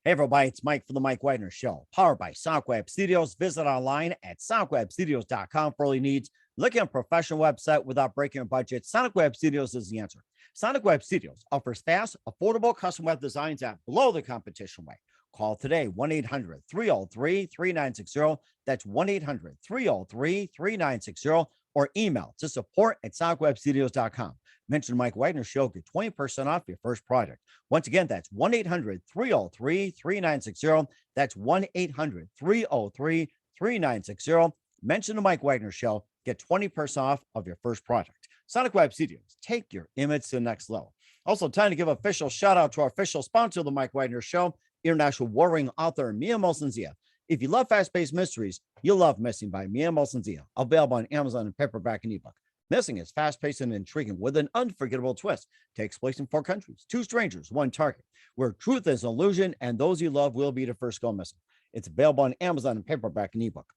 Hey everybody, it's Mike from the Mike Wagner Show, powered by SonicWeb Studios. Visit online at sonicwebstudios.com for all your needs. Looking at a professional website without breaking your budget, SonicWeb Studios is the answer. SonicWeb Studios offers fast, affordable custom web designs that blow the competition away. Call today, 1-800-303-3960. That's 1-800-303-3960, or email to support@sonicwebstudios.com. Mention Mike Wagner Show, get 20% off your first project. Once again, that's 1-800-303-3960. That's 1-800-303-3960. Mention the Mike Wagner Show, get 20% off of your first project. Sonic Web Studios, take your image to the next level. Also, time to give official shout out to our official sponsor of the Mike Wagner Show, international warring author Mia Molson-Zia. If you love fast-paced mysteries, you'll love Missing by Mia Molson-Zia, available on Amazon in paperback and ebook. Missing is fast-paced and intriguing with an unforgettable twist. Takes place in 4 countries, 2 strangers, 1 target, where truth is an illusion and those you love will be the first go missing. It's available on Amazon in paperback and ebook.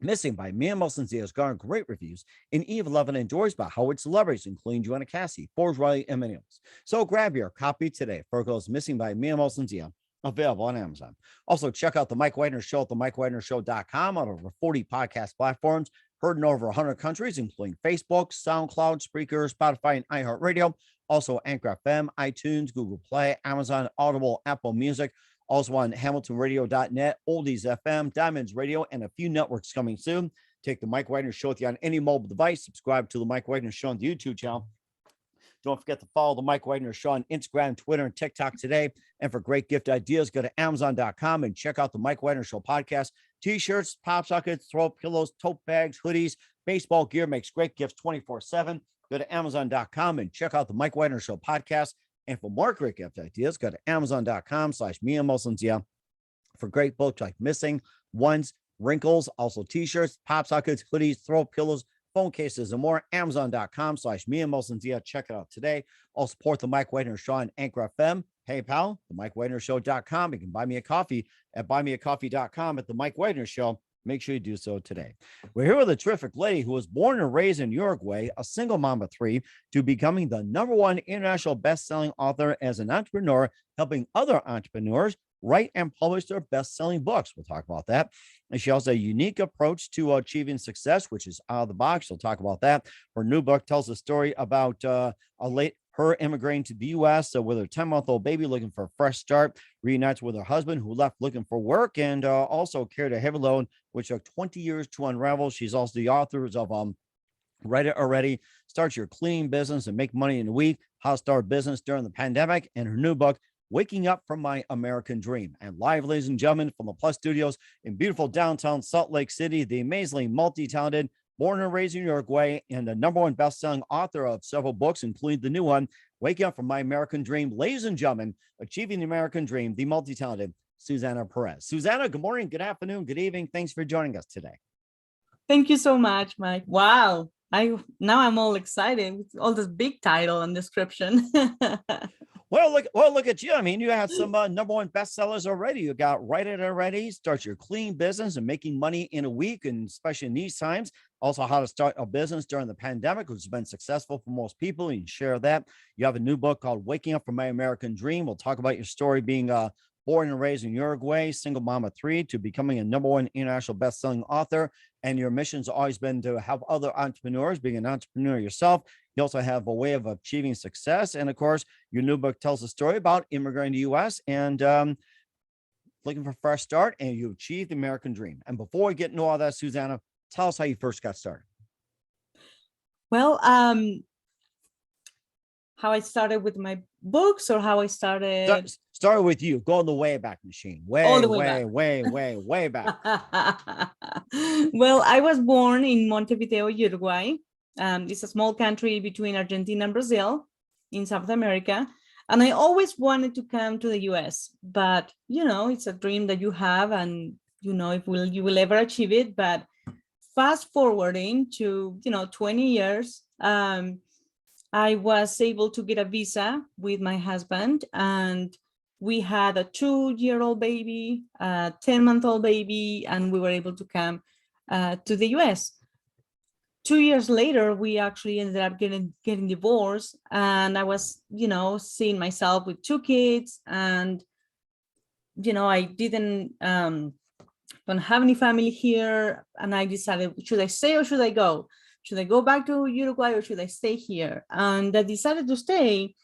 Missing by Mia Molson-Zia has garnered great reviews, and Eve 11 enjoys by Howard celebrities, including Joanna Cassie, Forbes Riley, and many others. So grab your copy today. Virgo's Missing by Mia Molson-Zia, available on Amazon. Also, check out the Mike Wagner Show at themikewagnershow.com on over 40 podcast platforms, heard in over 100 countries, including Facebook, SoundCloud, Spreaker, Spotify, and iHeartRadio. Also, Anchor FM, iTunes, Google Play, Amazon, Audible, Apple Music. Also on HamiltonRadio.net, Oldies FM, Diamonds Radio, and a few networks coming soon. Take the Mike Wagner Show with you on any mobile device. Subscribe to the Mike Wagner Show on the YouTube channel. Don't forget to follow the Mike Wagner Show on Instagram, Twitter, and TikTok today. And for great gift ideas, go to Amazon.com and check out the Mike Wagner Show podcast. T-shirts, pop sockets, throw pillows, tote bags, hoodies, baseball gear makes great gifts 24/7. Go to Amazon.com and check out the Mike Wagner Show podcast. And for more great gift ideas, go to Amazon.com/Mia Molson-Zia for great books like Missing, Ones, Wrinkles, also T-shirts, pop sockets, hoodies, throw pillows, phone cases, and more. Amazon.com/Mia Molson-Zia. Check it out today. Also support the Mike Wagner Show on Anchor FM, PayPal, the MikeWagnerShow.com. You can buy me a coffee at buymeacoffee.com at the Mike Wagner Show. Make sure you do so today. We're here with a terrific lady who was born and raised in Uruguay, a single mom of 3, to becoming the #1 international best-selling author as an entrepreneur, helping other entrepreneurs write and publish their best-selling books. We'll talk about that. And she has a unique approach to achieving success, which is out of the box. We'll talk about that. Her new book tells a story about her immigrating to the U.S. With her 10-month-old baby looking for a fresh start, reunites with her husband who left looking for work, and also carried a heavy load, which took 20 years to unravel. She's also the author of Write It Already, Start Your Cleaning Business and Make Money in a Week, How to Start a Business During the Pandemic, and her new book, Waking Up from My American Dream. And live, ladies and gentlemen, from the Plus Studios in beautiful downtown Salt Lake City, the amazingly multi-talented, born and raised in Uruguay, and the #1 best-selling author of several books, including the new one, Waking Up from My American Dream. Ladies and gentlemen, achieving the American Dream, the multi-talented Susana Perez. Susana, good morning, good afternoon, good evening. Thanks for joining us today. Thank you so much, Mike. Wow. I'm all excited with all this big title and description. Well, look at you. I mean, you have some #1 bestsellers already. You got Write It Already, Start Your Clean Business and Making Money in a Week, and especially in these times. Also, How to Start a Business During the Pandemic, which has been successful for most people. You can share that. You have a new book called Waking Up from My American Dream. We'll talk about your story being born and raised in Uruguay, single mom of 3, to becoming a #1 international best-selling author. And your mission's always been to help other entrepreneurs, being an entrepreneur yourself. You also have a way of achieving success. And of course, your new book tells a story about immigrating to the U.S. and looking for a fresh start, and you achieved the American dream. And before we get into all that, Susana, tell us how you first got started. Well, how I started with my books, or how I started? Started with you. Go on the Wayback Machine. Way back. Well, I was born in Montevideo, Uruguay. It's a small country between Argentina and Brazil in South America. And I always wanted to come to the US, but it's a dream that you have, and if you will ever achieve it. But fast forwarding to 20 years, I was able to get a visa with my husband, and we had a 2-year-old baby, a 10-month-old baby, and we were able to come to the US. 2 years later, we actually ended up getting divorced, and I was, seeing myself with 2 kids, and I didn't don't have any family here, and I decided, should I stay or should I go? Should I go back to Uruguay or should I stay here? And I decided to stay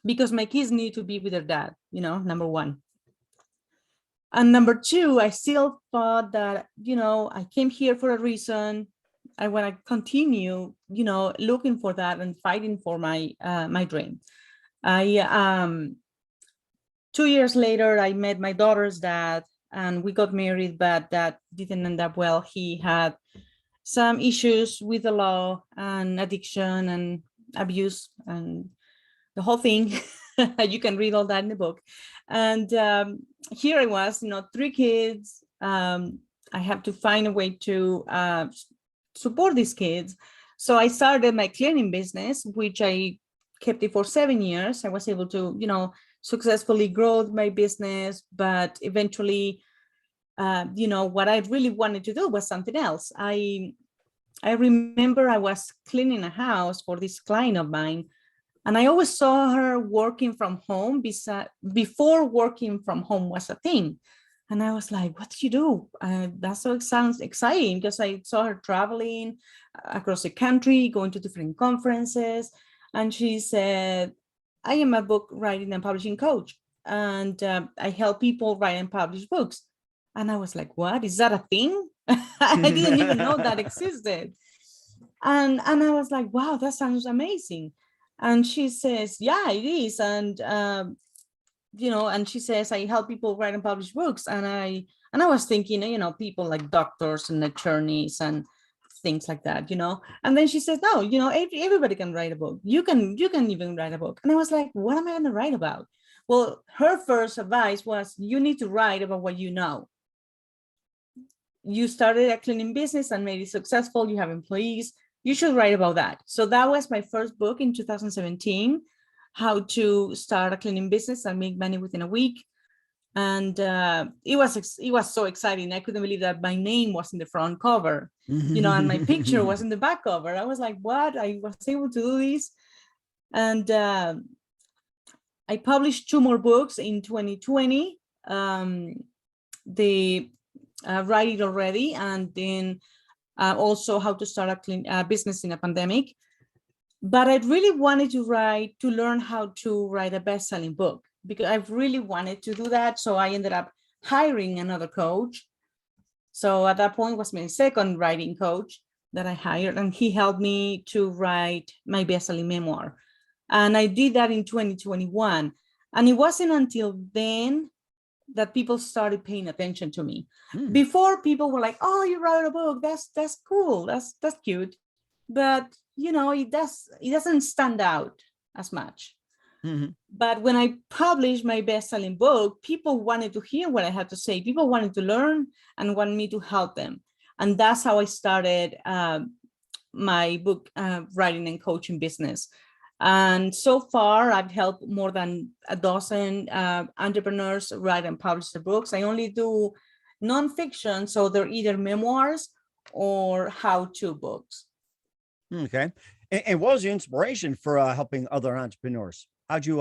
because my kids need to be with their dad, number one. And number two, I still thought that, I came here for a reason. I want to continue, looking for that and fighting for my my dream. I 2 years later, I met my daughter's dad and we got married, but that didn't end up well. He had some issues with the law and addiction and abuse and the whole thing. You can read all that in the book. And here I was, 3 kids. I have to find a way to support these kids. So I started my cleaning business, which I kept it for 7 years. I was able to, successfully grow my business, but eventually, what I really wanted to do was something else. I remember I was cleaning a house for this client of mine, and I always saw her working from home before working from home was a thing. And I was like, what do you do? Sounds exciting, because I saw her traveling across the country, going to different conferences. And she said, I am a book writing and publishing coach, and I help people write and publish books. And I was like, what? Is that a thing? I didn't even know that existed. And I was like, wow, that sounds amazing. And she says, yeah, it is. And, and she says, I help people write and publish books. And I was thinking, people like doctors and attorneys and things like that, and then she said, no, everybody can write a book. You can even write a book. And I was like, what am I going to write about? Well, her first advice was, you need to write about what you know. You started a cleaning business and made it successful. You have employees. You should write about that. So that was my first book in 2017, how to start a cleaning business and make money within a week. And it was so exciting. I couldn't believe that my name was in the front cover, and my picture was in the back cover. I was like, what? I was able to do this. And I published 2 more books in 2020. They write it already. And then also how to start a clean business in a pandemic. But I really wanted to learn how to write a best-selling book, because I really wanted to do that. So I ended up hiring another coach. So at that point was my second writing coach that I hired, and he helped me to write my best-selling memoir. And I did that in 2021. And it wasn't until then that people started paying attention to me. Before, people were like, oh, you wrote a book. That's cool. That's cute. But, it doesn't stand out as much. Mm-hmm. But when I published my best-selling book, people wanted to hear what I had to say. People wanted to learn and wanted me to help them. And that's how I started my book writing and coaching business. And so far, I've helped more than a dozen entrepreneurs write and publish their books. I only do nonfiction, so they're either memoirs or how-to books. Okay. And what was your inspiration for helping other entrepreneurs? How'd you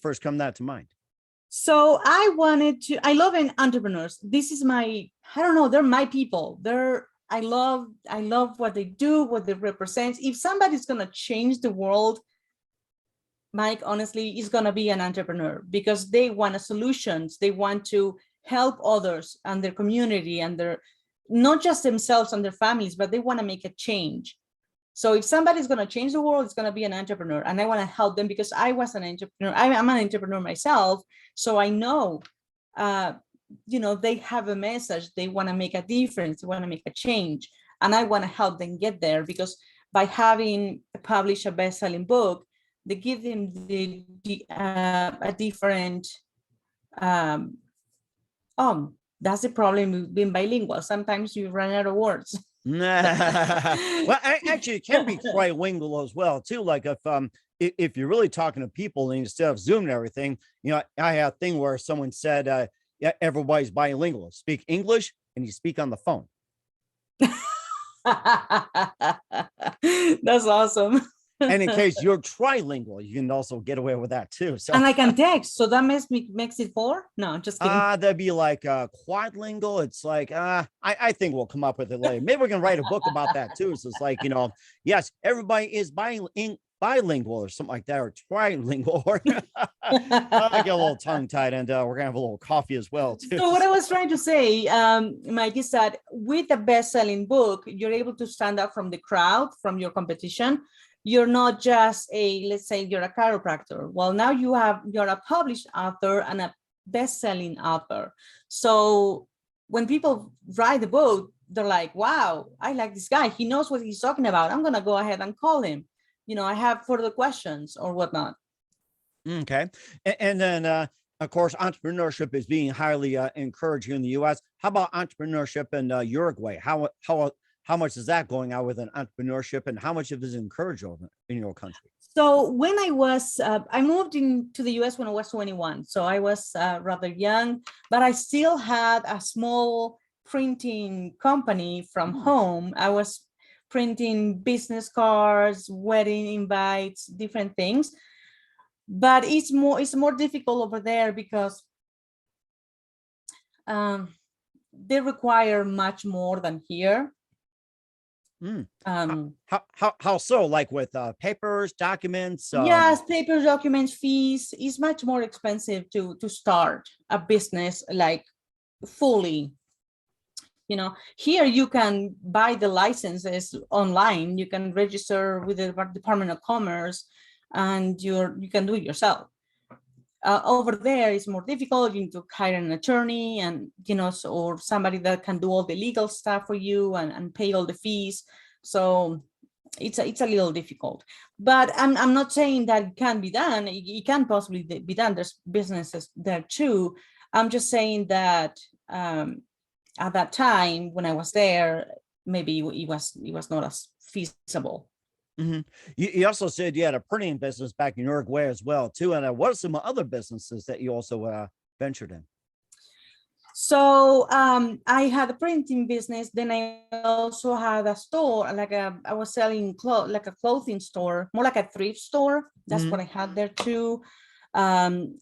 first come that to mind? So I love entrepreneurs. This is they're my people. I love what they do, what they represent. If somebody's going to change the world, Mike, honestly, is going to be an entrepreneur, because they want solutions. They want to help others and their community and not just themselves and their families, but they want to make a change. So if somebody's going to change the world, it's going to be an entrepreneur. And I want to help them, because I was an entrepreneur. I'm an entrepreneur myself. So I know, they have a message. They want to make a difference. They want to make a change. And I want to help them get there, because by having published a best-selling book, they give them a different, that's the problem with being bilingual. Sometimes you run out of words. Well, actually, it can be trilingual as well too. Like if you're really talking to people and instead of Zoom and everything, I had a thing where someone said, yeah, everybody's bilingual. Speak English and you speak on the phone. That's awesome. And in case you're trilingual, you can also get away with that too. So And I can text, so that makes it 4? No, just kidding. that'd be like quadlingual. It's like I think we'll come up with it later. Maybe we can write a book about that too. So it's like, yes, everybody is bilingual or something like that, or trilingual. I get a little tongue tied, and we're gonna have a little coffee as well too. So what I was trying to say, Mike, is that with a best-selling book, you're able to stand out from the crowd, from your competition. You're not just let's say you're a chiropractor. Well, now you're a published author and a best-selling author. So when people write the book, they're like, wow, I like this guy. He knows what he's talking about. I'm gonna go ahead and call him. I have further questions or whatnot. Okay. And then, of course, entrepreneurship is being highly encouraged here in the U.S. How about entrepreneurship in Uruguay? How much is that going out with an entrepreneurship, and how much of it is encouraged over in your country? So when I moved into the U.S. when I was 21. So I was rather young, but I still had a small printing company from home. I was printing business cards, wedding invites, different things. But it's more difficult over there because they require much more than here. How so? Like with papers, documents? Yes, papers, documents, fees. It's much more expensive to start a business like fully. Here you can buy the licenses online. You can register with the Department of Commerce, and you can do it yourself. Over there, it's more difficult. You need to hire an attorney, and or somebody that can do all the legal stuff for you and pay all the fees. So it's a little difficult. But I'm not saying that it can be done. It can possibly be done. There's businesses there too. I'm just saying that at that time when I was there, maybe it was not as feasible. Mm-hmm. You also said you had a printing business back in Uruguay as well too. And what are some other businesses that you also ventured in? So I had a printing business. Then I also had a store, I was selling like a clothing store, more like a thrift store. That's what I had there too.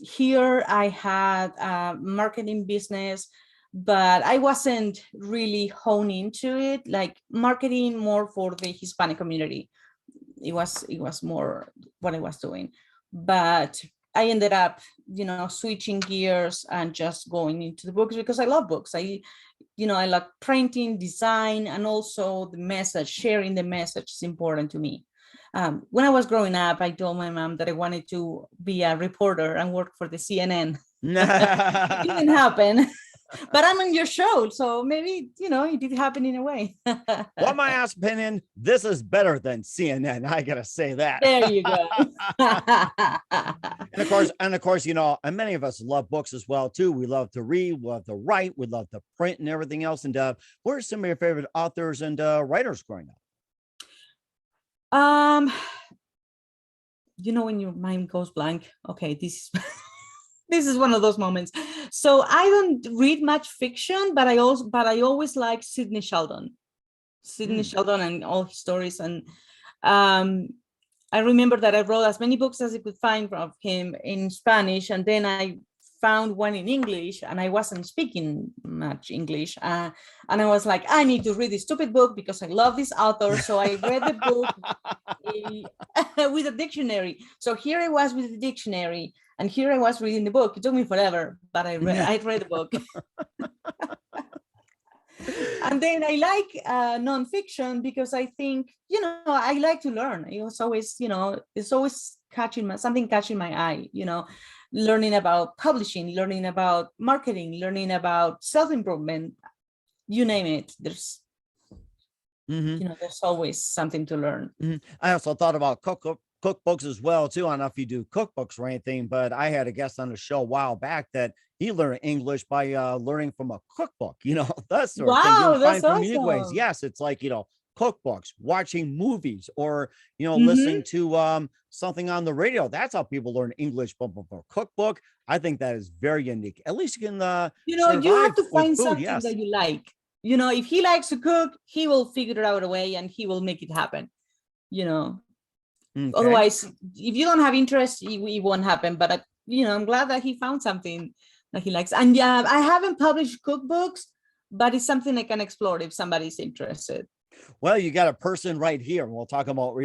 Here I had a marketing business, but I wasn't really honing to it, like marketing more for the Hispanic community. It was more what I was doing, but I ended up, switching gears and just going into the books because I love books. I like printing, design, and also the message, sharing the message is important to me. When I was growing up, I told my mom that I wanted to be a reporter and work for the CNN. It didn't happen. But I'm on your show, so maybe, it did happen in a way. Well, my ass opinion, this is better than CNN. I got to say that. There you go. and of course, and many of us love books as well, too. We love to read, we love to write, we love to print and everything else. And what are some of your favorite authors and writers growing up? When your mind goes blank, okay, this is one of those moments. So I don't read much fiction, but I always like Sidney Sheldon and all his stories. And I remember that I wrote as many books as I could find of him in Spanish, and then I found one in English, and I wasn't speaking much English, and I was like, I need to read this stupid book because I love this author. So I read the book with a dictionary. So here I was with the dictionary, and here I was reading the book. It took me forever, but I read the book. And then I like nonfiction because I think, I like to learn. It's always, it's always catching my eye, learning about publishing, learning about marketing, learning about self-improvement, you name it. There's, there's always something to learn. I also thought about cookbooks as well too. I don't know if you do cookbooks or anything, but I had a guest on the show a while back that he learned English by learning from a cookbook, that sort of thing. Wow, that's awesome. Yes, it's like, cookbooks, watching movies, or, listening to something on the radio. That's how people learn English. But for cookbook, I think that is very unique. At least you can, you have to find something that you like. If he likes to cook, he will figure out a way and he will make it happen, Okay. Otherwise, if you don't have interest, it won't happen. But I'm glad that he found something that he likes. And yeah, I haven't published cookbooks, but it's something I can explore if somebody's interested. Well, you got a person right here. We'll talk about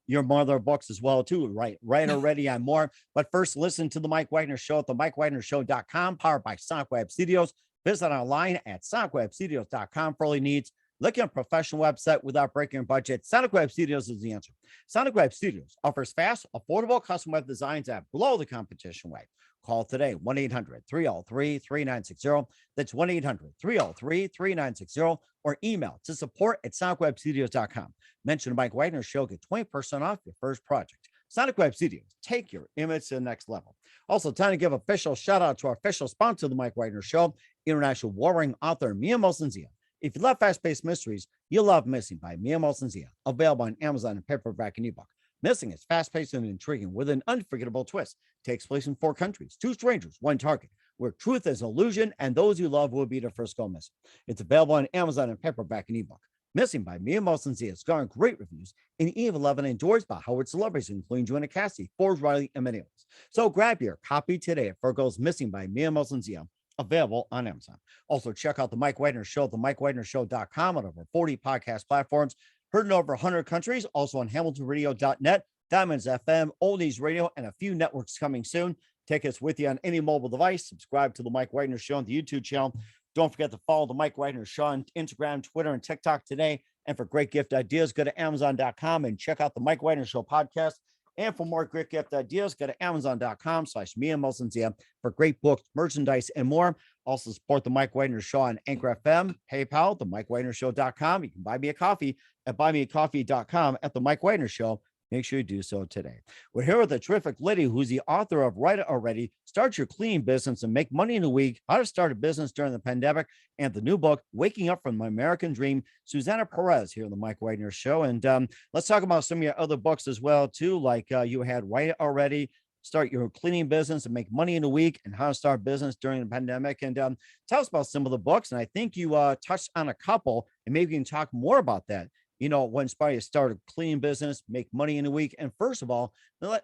your mother books as well, too. Right already on more. But first, listen to the Mike Wagner Show at the MikeWagnerShow.com, powered by Sonic Web Studios. Visit online at SonicWebStudios.com for all your needs. Look at a professional website without breaking your budget. Sonic Web Studios is the answer. Sonic Web Studios offers fast, affordable custom web designs that blow the competition away. Call today, 1-800-303-3960. That's 1-800-303-3960. Or email to support@sonicwebstudios.com. Mention the Mike Wagner Show, get 20% off your first project. Sonic Web Studios, take your image to the next level. Also, time to give official shout out to our official sponsor of the Mike Wagner Show, international warring author Mia Molson-Zia. If you love fast-paced mysteries, you'll love Missing by Mia Molson-Zia, available on Amazon in paperback and ebook. Missing is fast-paced and intriguing with an unforgettable twist. Takes place in 4 countries, 2 strangers, 1 target, where truth is illusion and those you love will be the first go missing. It's available on Amazon in paperback and ebook. Missing by Mia Molson-Zia has garnered great reviews and even 11 endorsed by Howard celebrities, including Joanna Cassie, Forbes, Riley, and many others. So grab your copy today at Virgo's Missing by Mia Molson-Zia, available on Amazon. Also, check out the Mike Wagner Show at the MikeWagnerShow.com on over 40 podcast platforms. Heard in over 100 countries, also on HamiltonRadio.net, Diamonds FM, Oldies Radio, and a few networks coming soon. Take us with you on any mobile device. Subscribe to the Mike Wagner Show on the YouTube channel. Don't forget to follow the Mike Wagner Show on Instagram, Twitter, and TikTok today. And for great gift ideas, go to Amazon.com and check out the Mike Wagner Show podcast. And for more great gift ideas, go to Amazon.com/Mia Molson-Zia for great books, merchandise, and more. Also support the Mike Wagner Show on Anchor FM, PayPal, the MikeWagnerShow.com. You can buy me a coffee at buymeacoffee.com at the Mike Wagner Show. Make sure you do so today. We're here with a terrific lady who's the author of Write It Already, Start Your Cleaning Business and Make Money in a Week, How to Start a Business During the Pandemic, and the new book, Waking Up from My American Dream, Susana Perez here on the Mike Wagner Show. And let's talk about some of your other books as well, too, like you had Write It Already, Start Your Cleaning Business and Make Money in a Week, and How to Start Business During the Pandemic. And tell us about some of the books. And I think you touched on a couple, and maybe you can talk more about that. What inspired you to start a cleaning business, make money in a week? And first of all,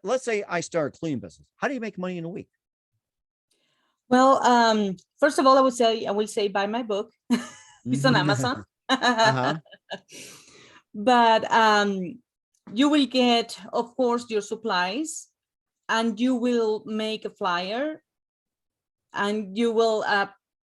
let's say I start a cleaning business. How do you make money in a week? Well, first of all, I will say buy my book. It's on Amazon. But you will get, of course, your supplies, and you will make a flyer, and you will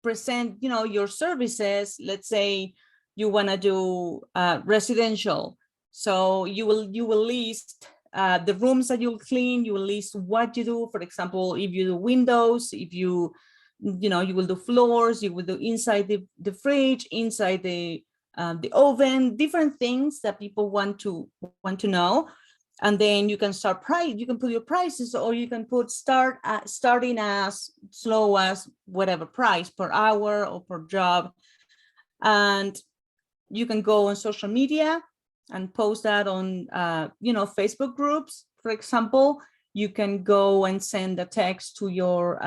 present, your services. Let's say you want to do residential, so you will list the rooms that you'll clean. You will list what you do. For example, if you do windows, if you will do floors, you will do inside the fridge, inside the oven, different things that people want to know. And then you can you can put your prices, or you can put starting as low as whatever price per hour or per job. And you can go on social media and post that on, Facebook groups, for example. You can go and send a text to your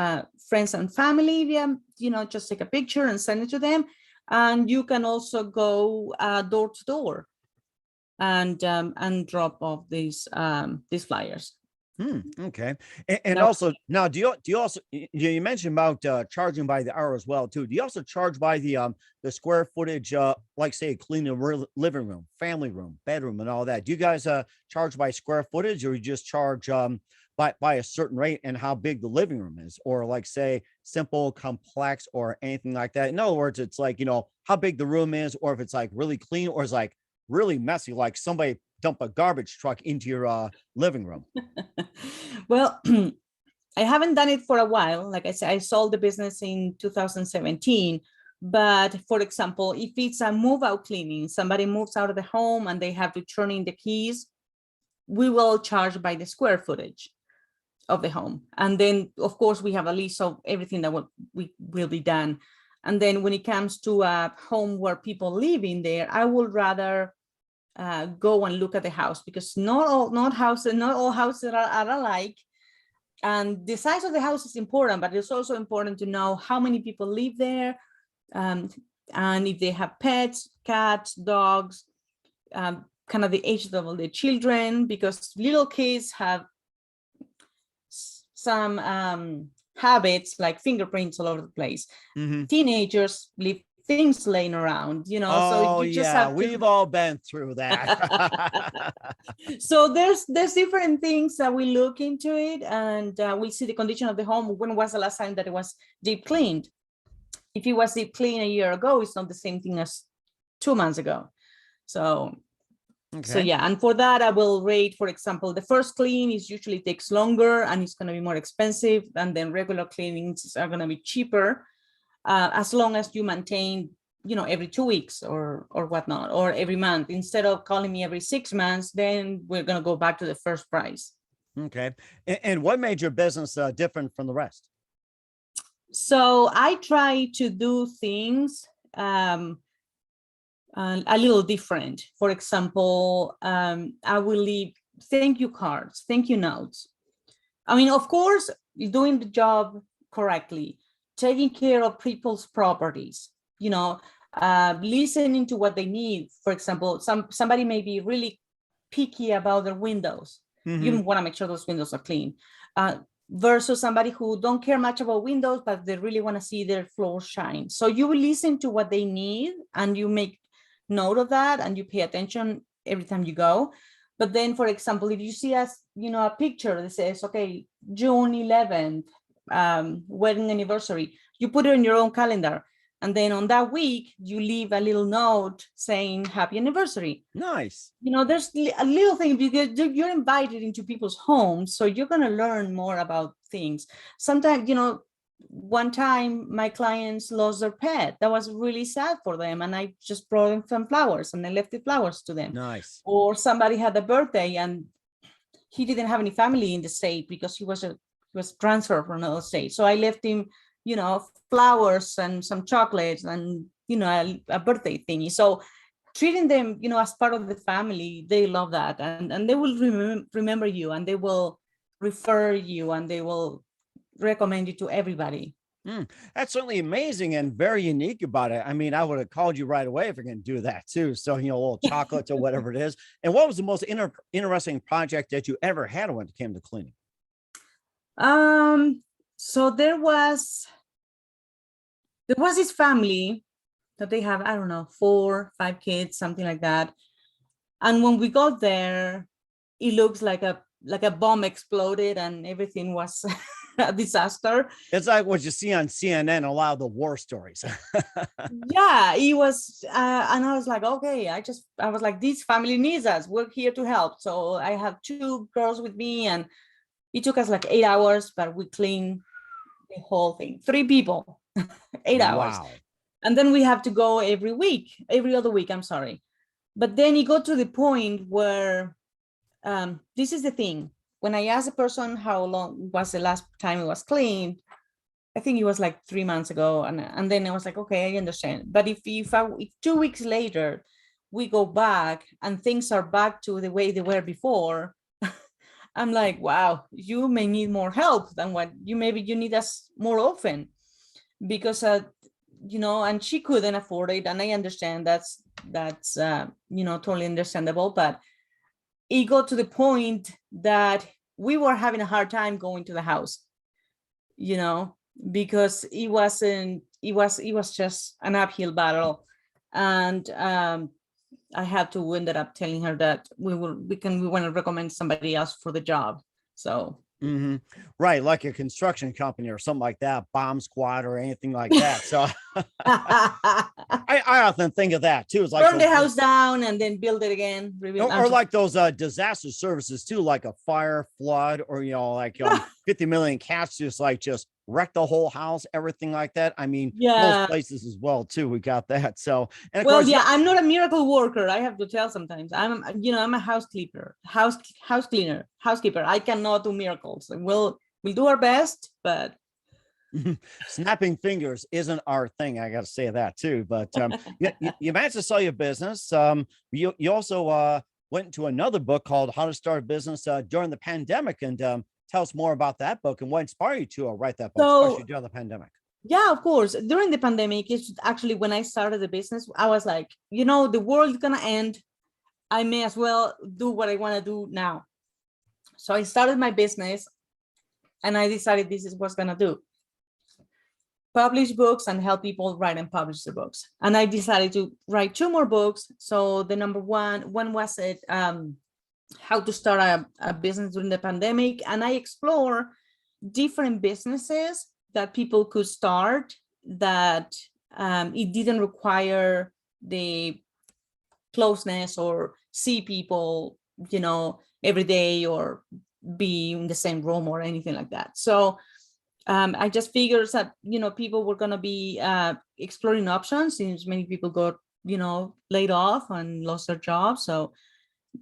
friends and family via, just take a picture and send it to them. And you can also go door to door and drop off these flyers. Okay. And also, now, do you also, you mentioned about charging by the hour as well, too. Do you also charge by the square footage, like say clean a living room, family room, bedroom, and all that? Do you guys charge by square footage, or you just charge by a certain rate and how big the living room is, or like say simple, complex, or anything like that? In other words, it's like, how big the room is, or if it's like really clean, or it's like really messy, like somebody dump a garbage truck into your living room. Well, I haven't done it for a while. Like I said, I sold the business in 2017. But for example, if it's a move out cleaning, somebody moves out of the home and they have to turn in the keys, we will charge by the square footage of the home. And then, of course, we have a list of everything that will be done. And then when it comes to a home where people live in there, I would rather go and look at the house, because not all houses are alike. And the size of the house is important, but it's also important to know how many people live there, and if they have pets, cats, dogs, kind of the age of the children, because little kids have some habits like fingerprints all over the place. Mhm. Teenagers leave things laying around, so Oh you just yeah, have to. we've all been through that. So there's different things that we look into it, and we see the condition of the home. When was the last time that it was deep cleaned? If it was deep cleaned a year ago, it's not the same thing as 2 months ago. So Okay. yeah, and for that I will rate, for example, the first clean is usually takes longer and it's going to be more expensive, and then regular cleanings are going to be cheaper, as long as you maintain, every 2 weeks or whatnot, or every month. Instead of calling me every 6 months, then we're going to go back to the first price. Okay. And what made your business different from the rest? So I try to do things a little different. For example, I will leave thank you cards, thank you notes. I mean, of course, doing the job correctly, taking care of people's properties, listening to what they need. For example, somebody may be really picky about their windows. You want to make sure those windows are clean. Versus somebody who don't care much about windows, but they really want to see their floors shine. So you will listen to what they need and you make note of that and you pay attention every time you go. But then, for example, if you see a picture that says, okay, June 11th, wedding anniversary, you put it in your own calendar. And then on that week, you leave a little note saying happy anniversary. Nice. There's a little thing, because you're invited into people's homes. So you're going to learn more about things. Sometimes, one time my clients lost their pet. That was really sad for them. And I just brought them some flowers and I left the flowers to them. Nice. Or somebody had a birthday and he didn't have any family in the state because he was transferred from another state. So I left him, flowers and some chocolates and, a birthday thingy. So treating them, as part of the family, they love that. And they will remember you, and they will refer you, and they will recommend you to everybody. That's certainly amazing and very unique about it. I mean, I would have called you right away if you're going to do that too. So, a little chocolates or whatever it is. And what was the most interesting project that you ever had when it came to cleaning? So there was this family that they have, I don't know, 4, 5 kids, something like that. And when we got there, it looks like a bomb exploded and everything was a disaster. It's like what you see on CNN, a lot of the war stories. Yeah, it was. And I was like, okay, I was like, this family needs us. We're here to help. So I have 2 girls with me, and it took us like 8 hours, but we cleaned the whole thing. 3 people, 8 hours. Wow. And then we have to go every other week, I'm sorry. But then it got to the point where, this is the thing. When I asked the person how long was the last time it was cleaned, I think it was like 3 months ago. And then I was like, okay, I understand. But if 2 weeks later, we go back and things are back to the way they were before, I'm like, wow, you may need more help than what you need us more often, because and she couldn't afford it, and I understand that's totally understandable. But it got to the point that we were having a hard time going to the house, because it was just an uphill battle. And I had to ended up telling her that we want to recommend somebody else for the job. So right, like a construction company or something like that, bomb squad or anything like that. So I often think of that too. It's like burn the house down and then build it again. Or like those disaster services too, like a fire, flood, or 50 million cats just wreck the whole house, everything like that. I mean, most places as well too. We got that. So, and of course, I'm not a miracle worker. I have to tell sometimes I'm a housekeeper. I cannot do miracles. We'll do our best, but snapping fingers isn't our thing. I got to say that too. But you managed to sell your business. You also went into another book called How to Start a Business During the Pandemic, and tell us more about that book and what inspired you to write that book, especially during the pandemic. Yeah, of course. During the pandemic, it's actually when I started the business. I was like, the world's gonna end. I may as well do what I want to do now. So I started my business and I decided this is what's going to do. Publish books and help people write and publish the books. And I decided to write 2 more books. So the number one was it, how to start a business during the pandemic. And I explore different businesses that people could start that it didn't require the closeness or see people, every day or be in the same room or anything like that. So I just figured that, people were going to be exploring options since many people got, laid off and lost their jobs. So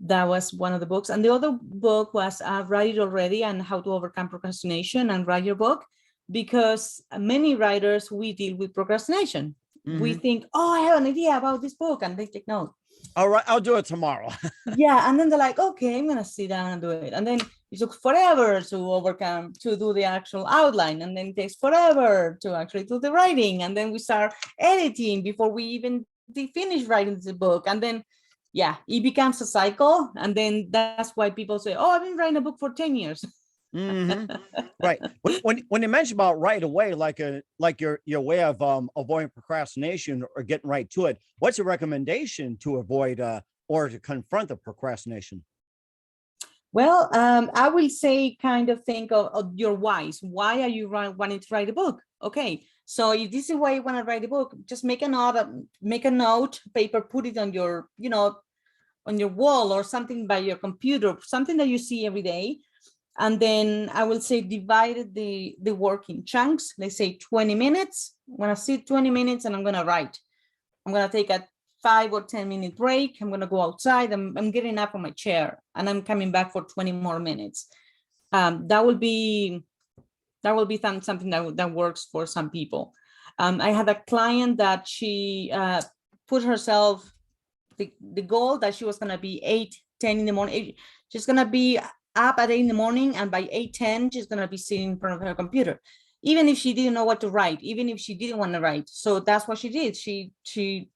that was one of the books. And the other book was Write It Already and How to Overcome Procrastination and Write Your Book, because many writers, we deal with procrastination. We think, oh, I have an idea about this book, and they take note. All right, I'll do it tomorrow. Yeah, and then they're like, okay, I'm gonna sit down and do it. And then it took forever to do the actual outline, and then it takes forever to actually do the writing. And then we start editing before we even finish writing the book. And then, yeah, it becomes a cycle. And then that's why people say, oh, I've been writing a book for 10 years. Right. When you mention about right away, like your way of avoiding procrastination or getting right to it, what's your recommendation to avoid or to confront the procrastination? Well, I will say kind of think of your whys. Why are you wanting to write a book? Okay, so if this is why you want to write a book, just make a note, paper, put it on your, on your wall or something by your computer, something that you see every day. And then I will say divide the work in chunks. Let's say 20 minutes. I'm going to sit 20 minutes and I'm going to write. I'm going to take a 5 or 10 minute break. I'm going to go outside. I'm getting up on my chair and I'm coming back for 20 more minutes. That will be something that works for some people. I had a client that she put herself the goal that she was going to be 8-10 in the morning. She's going to be up at 8 in the morning, and by 8:10 she's going to be sitting in front of her computer, even if she didn't know what to write, even if she didn't want to write. So that's what she did. She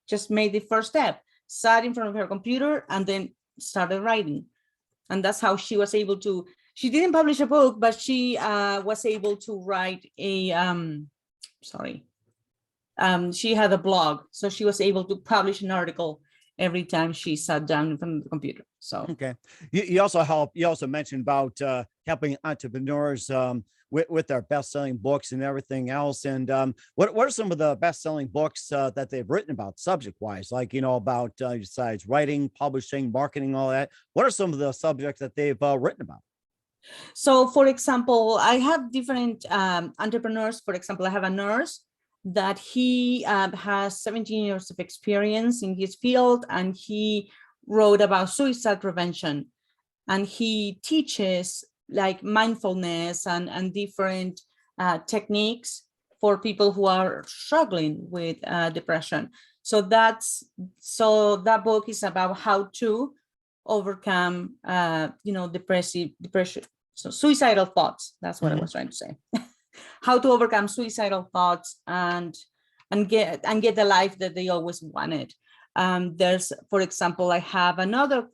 just made the first step, sat in front of her computer and then started writing. And that's how she was able to, she didn't publish a book, but she was able to write a she had a blog, so she was able to publish an article every time she sat down in front of the computer. So okay, you also mentioned about helping entrepreneurs with their best-selling books and everything else. And what are some of the best-selling books that they've written about subject-wise, like about besides writing, publishing, marketing, all that? What are some of the subjects that they've written about? So for example, I have different entrepreneurs. For example, I have a nurse that he has 17 years of experience in his field, and he wrote about suicide prevention, and he teaches like mindfulness and different techniques for people who are struggling with depression. So that book is about how to overcome depression, so suicidal thoughts. That's what I was trying to say. How to overcome suicidal thoughts and get the life that they always wanted. There's, for example, I have another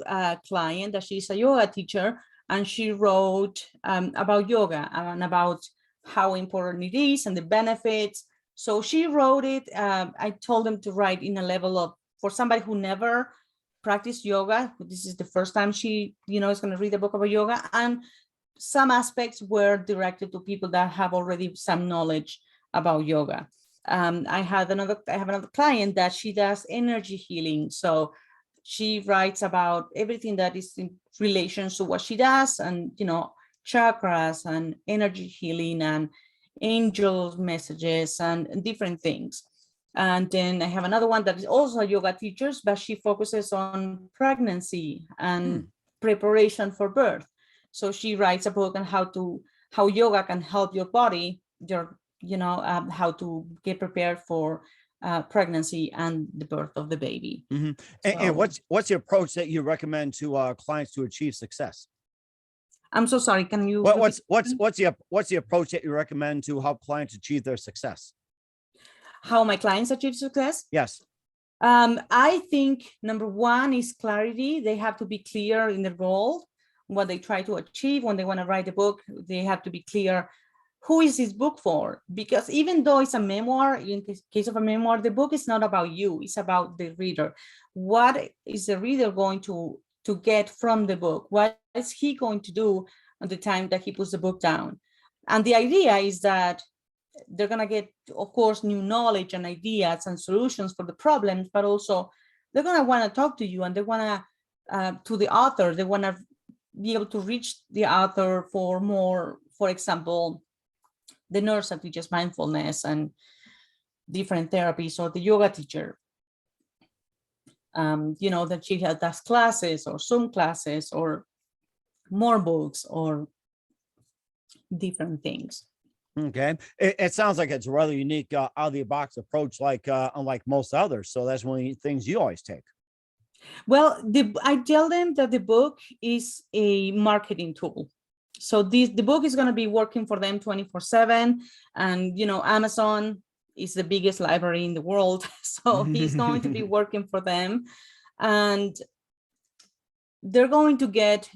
client that she's a yoga teacher, and she wrote about yoga and about how important it is and the benefits. So she wrote it. I told them to write in a level of, for somebody who never practiced yoga, this is the first time she, is going to read a book about yoga, and some aspects were directed to people that have already some knowledge about yoga. I have another client that she does energy healing. So she writes about everything that is in relation to what she does, and, chakras and energy healing and angel messages and different things. And then I have another one that is also a yoga teacher, but she focuses on pregnancy and preparation for birth. So she writes a book on how yoga can help your body, how to get prepared for pregnancy and the birth of the baby. Mm-hmm. And what's the approach that you recommend to clients to achieve success? I'm so sorry. Can you? What's the approach that you recommend to help clients achieve their success? How my clients achieve success? Yes. I think number one is clarity. They have to be clear in their goal, what they try to achieve. When they want to write a book, they have to be clear, who is this book for? Because even though it's a memoir, in the case of a memoir, the book is not about you, it's about the reader. What is the reader going to get from the book? What is he going to do at the time that he puts the book down? And the idea is that they're going to get, of course, new knowledge and ideas and solutions for the problems, but also they're going to want to talk to you, and they want to the author. They want to be able to reach the author for more, for example, the nurse that teaches mindfulness and different therapies, or the yoga teacher, that she does classes or Zoom classes or more books or different things. Okay. It sounds like it's a rather unique out of the box approach, like unlike most others. So that's one of the things you always take. Well, I tell them that the book is a marketing tool. So the book is going to be working for them 24/7. And, Amazon is the biggest library in the world. So he's going to be working for them. And they're going to get,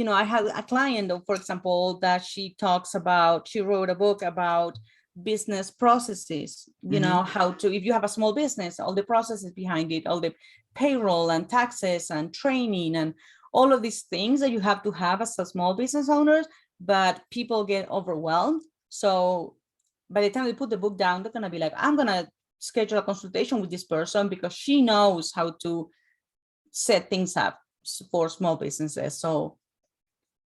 I have a client, for example, that she wrote a book about business processes, how to, if you have a small business, all the processes behind it, all the payroll and taxes and training and all of these things that you have to have as a small business owner, but people get overwhelmed. So by the time they put the book down, they're going to be like, I'm going to schedule a consultation with this person because she knows how to set things up for small businesses. So,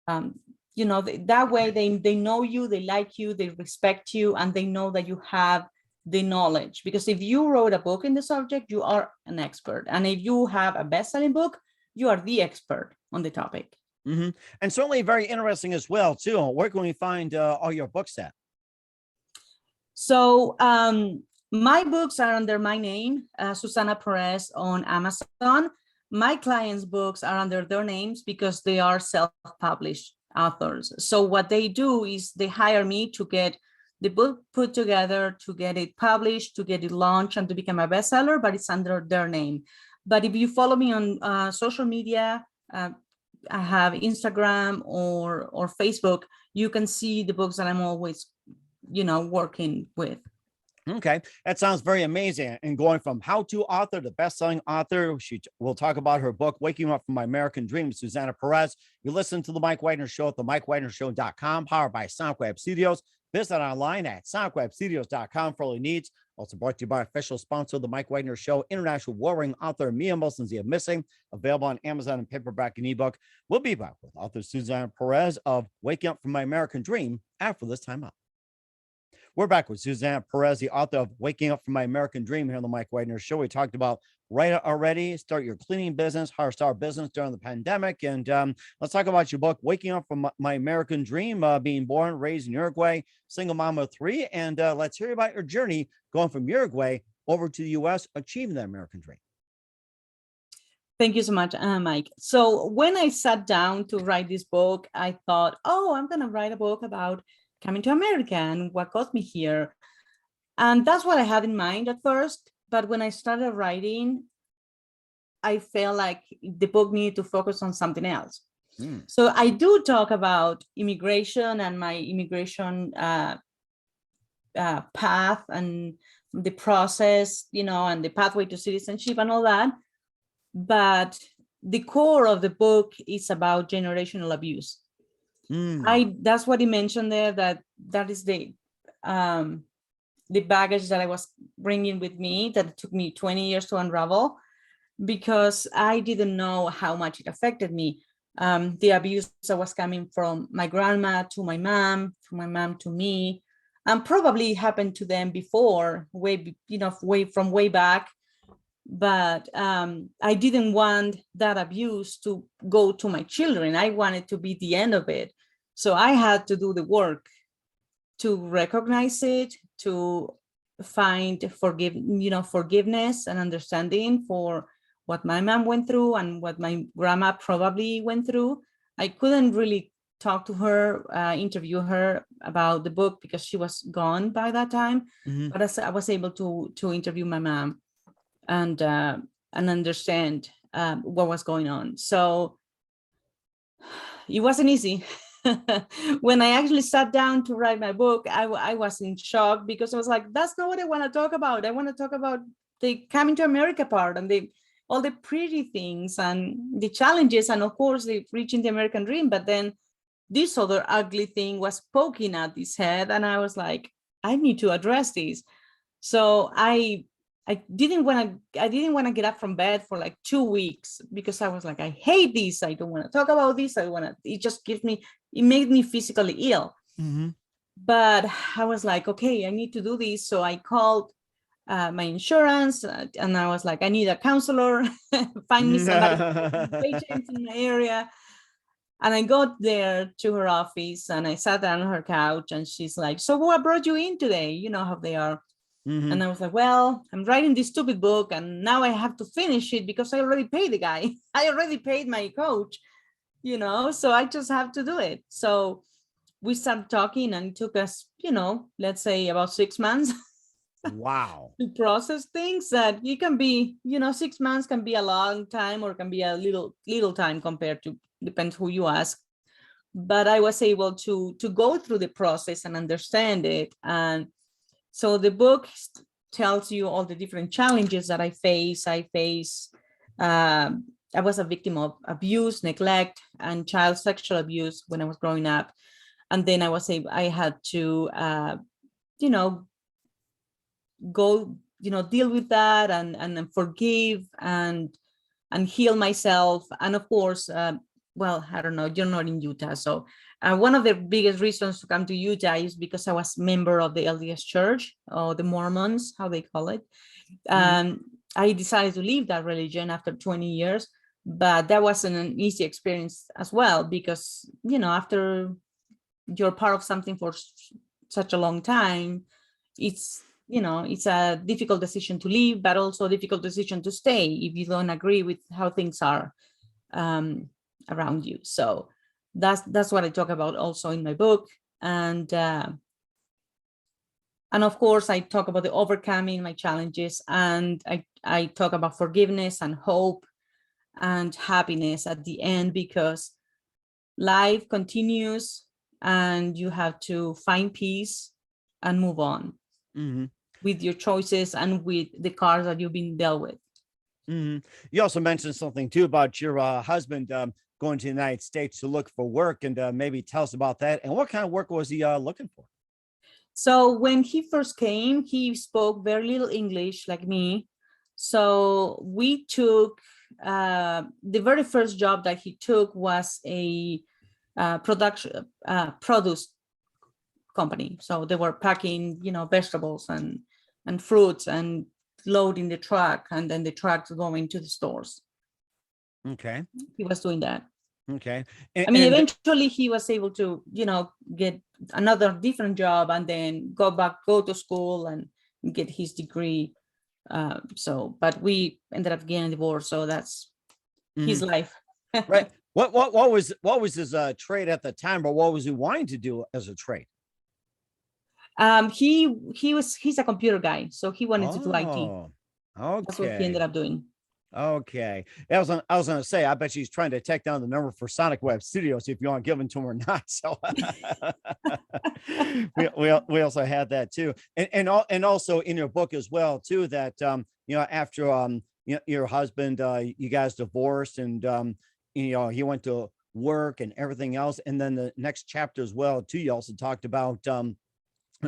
that way they know you, they like you, they respect you, and they know that you have the knowledge. Because if you wrote a book in the subject, you are an expert. And if you have a best-selling book, you are the expert on the topic. Mm-hmm. And certainly very interesting as well, too. Where can we find all your books at? So my books are under my name, Susana Perez, on Amazon. My clients' books are under their names because they are self-published authors. So what they do is they hire me to get the book put together, to get it published, to get it launched, and to become a bestseller, but it's under their name. But if you follow me on social media, I have Instagram or Facebook, you can see the books that I'm always, working with. Okay, that sounds very amazing. And going from how-to author to best-selling author, we'll talk about her book, Waking Up from My American Dream, Susana Perez. You listen to The Mike Wagner Show at themikewagnershow.com, powered by SonicWeb Studios. Visit online at sonicwebstudios.com for all your needs. Also brought to you by official sponsor of The Mike Wagner Show, international warring author Mia Molson of Missing, available on Amazon and paperback and ebook. We'll be back with author Susana Perez of Waking Up from My American Dream after this time out. We're back with Susana Perez, the author of Waking Up from My American Dream, here on the Mike Wagner Show. We talked about write it already, start your cleaning business, how to start a business during the pandemic. And let's talk about your book, Waking Up from My American Dream, being born, raised in Uruguay, single mom of 3. And let's hear about your journey going from Uruguay over to the U.S., achieving that American dream. Thank you so much, Mike. So when I sat down to write this book, I thought, I'm going to write a book about coming to America and what got me here. And that's what I had in mind at first. But when I started writing, I felt like the book needed to focus on something else. So I do talk about immigration and my immigration path and the process, and the pathway to citizenship and all that. But the core of the book is about generational abuse. That's what he mentioned there, that is the baggage that I was bringing with me, that it took me 20 years to unravel, because I didn't know how much it affected me. The abuse that was coming from my grandma to my mom to me, and probably happened to them before, way back. But I didn't want that abuse to go to my children. I wanted to be the end of it. So I had to do the work to recognize it, to find forgiveness and understanding for what my mom went through and what my grandma probably went through. I couldn't really talk to her, interview her about the book because she was gone by that time. But I was able to interview my mom. And and understand what was going on. So it wasn't easy. When I actually sat down to write my book, I was in shock, because I was like, that's not what I want to talk about. I want to talk about the coming to America part, and all the pretty things and the challenges, and of course the reaching the American dream. But then this other ugly thing was poking at his head, and I was like, I need to address this. So I didn't want to get up from bed for like 2 weeks, because I was like, I hate this. I don't want to talk about this. It made me physically ill. Mm-hmm. But I was like, okay, I need to do this. So I called my insurance, and I was like, I need a counselor, find me somebody patients in my area. And I got there to her office, and I sat down on her couch, and she's like, so what brought you in today? You know how they are. Mm-hmm. And I was like, well, I'm writing this stupid book, and now I have to finish it because I already paid the guy. I already paid my coach, so I just have to do it. So we started talking, and it took us, let's say about 6 months. Wow. To process things. That it can be, 6 months can be a long time, or can be a little time, compared to, depends who you ask. But I was able to go through the process and understand it. And so the book tells you all the different challenges that I face. I was a victim of abuse, neglect, and child sexual abuse when I was growing up. And then I had to, go, deal with that, and forgive, and heal myself. And of course, well, I don't know, you're not in Utah. So one of the biggest reasons to come to Utah is because I was member of the LDS Church, or the Mormons, how they call it. I decided to leave that religion after 20 years, but that wasn't an easy experience as well, because, after you're part of something for such a long time, it's a difficult decision to leave, but also a difficult decision to stay if you don't agree with how things are around you. So that's what I talk about also in my book. And of course, I talk about the overcoming my challenges, and I talk about forgiveness and hope and happiness at the end, because life continues, and you have to find peace and move on. Mm-hmm. With your choices and with the cards that you've been dealt with. Mm-hmm. You also mentioned something too about your husband going to the United States to look for work, and maybe tell us about that. And what kind of work was he looking for? So when he first came, he spoke very little English like me. So we took, the very first job that he took was a produce company. So they were packing, vegetables and fruits, and loading the truck, and then the trucks going to the stores. Okay. He was doing that. Okay. Eventually he was able to, get another different job, and then go to school and get his degree. But we ended up getting divorced. So that's his life. Right. What was his trade at the time, or what was he wanting to do as a trade? He's a computer guy, so he wanted to do IT. Okay. That's what he ended up doing. Okay. I was going to say, I bet she's trying to take down the number for Sonic Web Studios, if you want to give them to him or not. So we also had that too. And also in your book as well too, that, after, your husband, you guys divorced, and, he went to work and everything else. And then the next chapter as well too, you also talked about,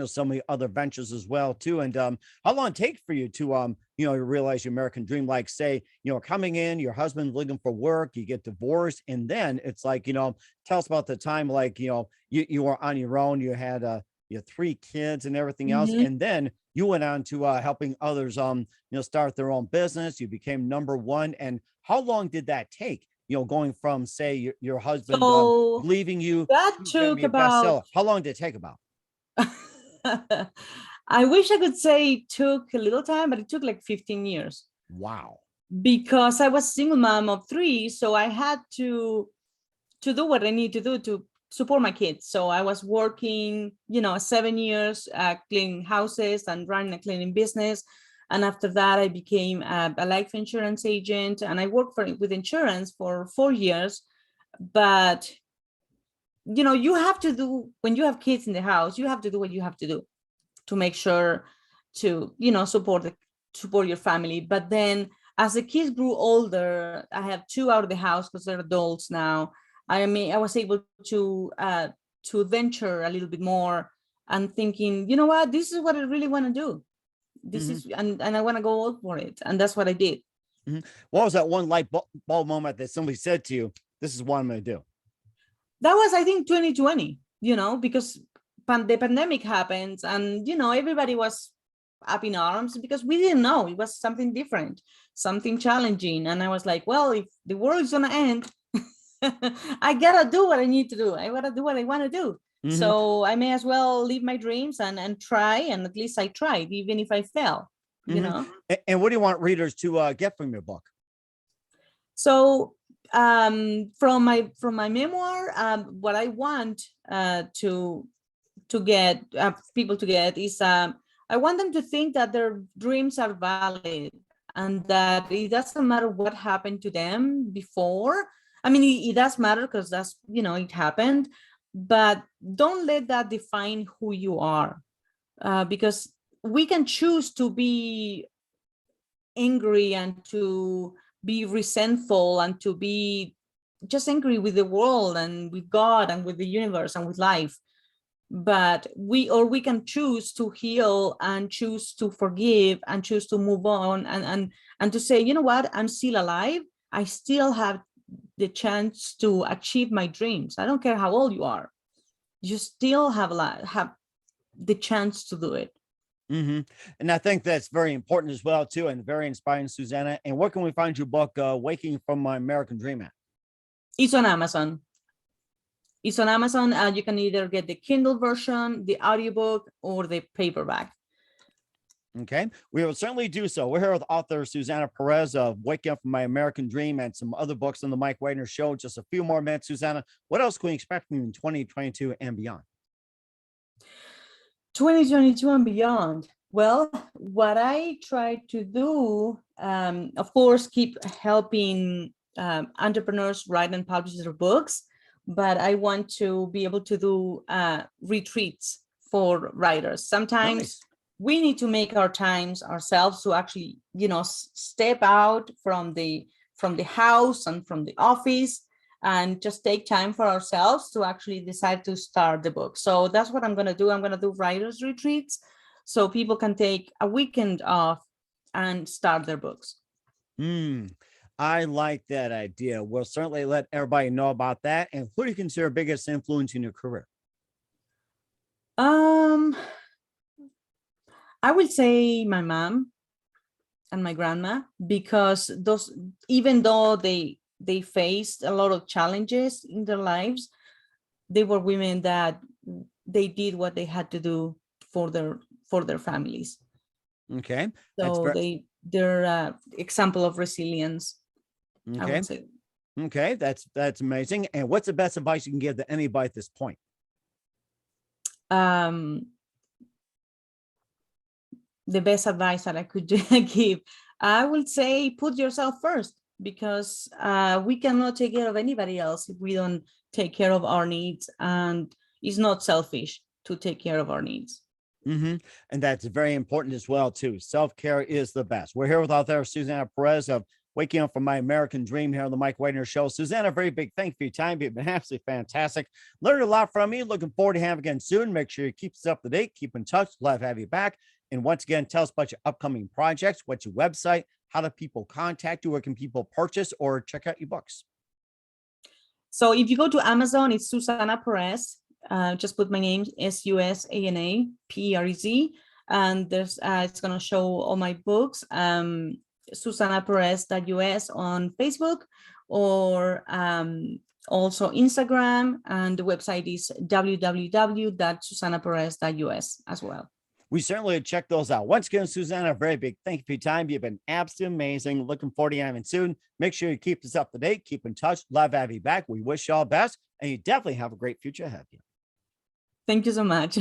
some of the other ventures as well too. And how long it take for you to realize your American dream? Like, say, coming in, your husband looking for work, you get divorced, and then it's like, tell us about the time, like, you were on your own, you had your 3 kids and everything else, and then you went on to helping others start their own business. You became #1. And how long did that take, going from, say, your husband leaving you? That took about, how long did it take about? I wish I could say it took a little time, but it took like 15 years. Wow. Because I was a single mom of 3, so I had to do what I need to do to support my kids. So I was working, 7 years, cleaning houses and running a cleaning business. And after that, I became a life insurance agent, and I worked with insurance for 4 years. But, you have to do, when you have kids in the house, you have to do what you have to do to make sure to, support your family. But then as the kids grew older, I have two out of the house because they're adults now. I was able to venture a little bit more and thinking, you know what, this is what I really want to do. This is, and I want to go all for it. And that's what I did. What was that one light bulb moment that somebody said to you, this is what I'm going to do? That was, I think, 2020, because the pandemic happened, and, everybody was up in arms because we didn't know. It was something different, something challenging. And I was like, well, if the world is going to end, I got to do what I need to do. I got to do what I want to do. So I may as well live my dreams and try. And at least I tried, even if I fail, And what do you want readers to get from your book? So from my memoir, what I want to get people to get is I want them to think that their dreams are valid and that it doesn't matter what happened to them before. I mean, it does matter because that's, it happened, but don't let that define who you are, because we can choose to be angry and to be resentful and to be just angry with the world and with God and with the universe and with life. But we can choose to heal and choose to forgive and choose to move on and to say, you know what, I'm still alive. I still have the chance to achieve my dreams. I don't care how old you are. You still have the chance to do it. And I think that's very important as well, too, and very inspiring, Susana. And where can we find your book, Waking from My American Dream at? It's on Amazon. You can either get the Kindle version, the audiobook, or the paperback. Okay, we will certainly do so. We're here with author Susana Perez of Waking Up from My American Dream and some other books on the Mike Wagner Show. Just a few more minutes, Susana. What else can we expect from you in 2022 and beyond? 2022 and beyond. Well, what I try to do, of course, keep helping entrepreneurs write and publish their books, but I want to be able to do retreats for writers. Sometimes we need to make our times ourselves to actually, step out from the house and from the office and just take time for ourselves to actually decide to start the book. So that's what I'm going to do. I'm going to do writers retreats so people can take a weekend off and start their books. I like that idea. We'll certainly let everybody know about that. And who do you consider biggest influence in your career? I would say my mom and my grandma, because those, even though they faced a lot of challenges in their lives, they were women that they did what they had to do for their families. Okay. So they're example of resilience. Okay. I would say. Okay, that's amazing. And what's the best advice you can give to anybody at this point? The best advice that I could give, I would say put yourself first, because we cannot take care of anybody else if we don't take care of our needs, and it's not selfish to take care of our needs. And that's very important as well, too. Self-care is the best. We're here with author Susana Perez of Waking Up from My American Dream here on the Mike Wagner Show. Susana, a very big thank you for your time. You've been absolutely fantastic. Learned a lot from you. Looking forward to having you again soon. Make sure you keep us up to date. Keep in touch. Love to have you back. And once again, tell us about your upcoming projects. What's your website? How do people contact you? Where can people purchase or check out your books? So if you go to Amazon, it's Susana Perez. Just put my name, Susana Perez, and there's it's going to show all my books. SusanaPerez.us on Facebook, or also Instagram, and the website is www.susanaperez.us as well. We certainly check those out. Once again, Susana, a very big thank you for your time. You've been absolutely amazing. Looking forward to having you soon. Make sure you keep us up to date. Keep in touch. Love to have you back. We wish you all the best, and you definitely have a great future ahead of you. Thank you so much.